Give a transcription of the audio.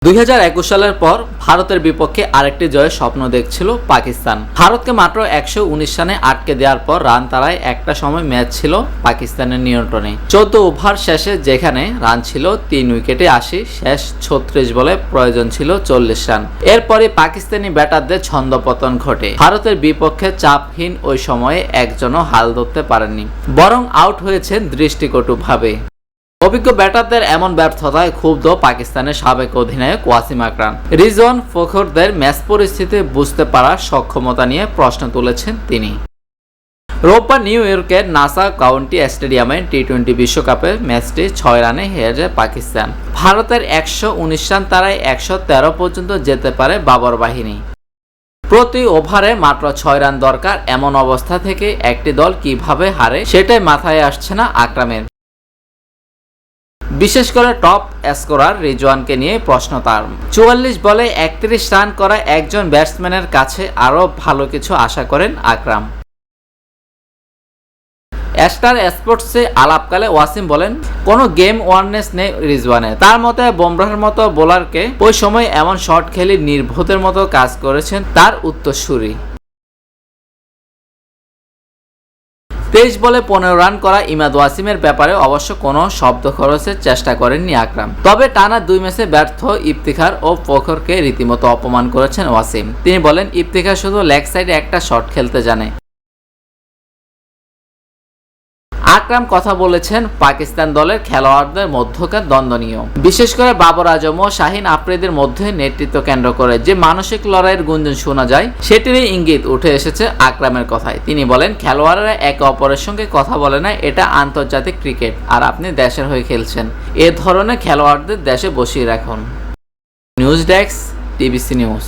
2021 সালের পর ভারতের বিপক্ষে আরেকটি জয়ের স্বপ্ন দেখছিল পাকিস্তান। ভারতকে মাত্র 119 রানে আটকে দেওয়ার পর রান তাড়ায় একটা সময় ম্যাচ ছিল পাকিস্তানের নিয়ন্ত্রণে। 14 ওভার শেষে যেখানে রান ছিল 3 উইকেটে 80, শেষ 36 বলে প্রয়োজন ছিল 40 রান। এরপরে পাকিস্তানি ব্যাটারদের ছন্দপতন ঘটে। ভারতের বিপক্ষে চাপহীন ওই সময়ে একজনও হাল ধরতে পারেননি, বরং আউট হয়েছেন দৃষ্টিকটুভাবে। অভিজ্ঞ ব্যাটারদের এমন ব্যর্থতায় ক্ষুব্ধ পাকিস্তানের সাবেক অধিনায়ক ওয়াসিম আকরাম। রিজওয়ান ফখরদের ম্যাচ পরিস্থিতি বুঝতে পারার সক্ষমতা নিয়ে প্রশ্ন তুলেছেন তিনি। রোববার নিউ ইয়র্কের নাসা কাউন্টি স্টেডিয়ামে টি-20 বিশ্বকাপের ম্যাচটি 6 রানে হেরে যায় পাকিস্তান। ভারতের 119 রান তাড়ায় 113 পর্যন্ত যেতে পারে বাবর বাহিনী। প্রতি ওভারে মাত্র 6 রান দরকার, এমন অবস্থা থেকে একটি দল কিভাবে হারে সেটাই মাথায় আসছে না আকরামের। বিশেষ করে টপ স্কোরার রিজওয়ানকে নিয়ে প্রশ্ন তার। 44 বলে 31 রান করা একজন ব্যাটসম্যানের কাছে আরও ভালো কিছু আশা করেন আকরাম। স্টার স্পোর্টসে আলাপকালে ওয়াসিম বলেন, কোনো গেম ওয়ারনেস নেই রিজওয়ানের। তার মতে বুমরাহর মতো বোলারকে ওই সময় এমন শট খেলে নির্বোধের মতো কাজ করেছেন তার উত্তরসূরি। 23 বলে 15 রান করা ইমাদ ওয়াসিমের ব্যাপারে অবশ্য কোনো শব্দ খরচের চেষ্টা করেননি আকরাম। তবে টানা 2 ম্যাচে ব্যর্থ ইফতিখার ও ফখরকে রীতিমতো অপমান করেছেন ওয়াসিম। তিনি বলেন, ইফতিখার শুধু লেগ সাইডে একটা শট খেলতে জানে। আকরাম কথা বলেছেন পাকিস্তান দলের খেলোয়াড়দের মধ্যকার দ্বন্দ্ব নিয়েও, বিশেষ করে বাবর আজম ও শাহিন আফ্রিদির মধ্যে নেতৃত্ব কেন্দ্র করে যে মানসিক লড়াইয়ের গুঞ্জন শোনা যায়, সেটিরই ইঙ্গিত উঠে এসেছে আকরামের কথায়। তিনি বলেন, খেলোয়াড়রা একে অপরের সঙ্গে কথা বলে না, এটা আন্তর্জাতিক ক্রিকেট, আর আপনি দেশের হয়ে খেলছেন। এ ধরনের খেলোয়াড়দের দেশে বসিয়ে রাখুন। News desk, TBC news.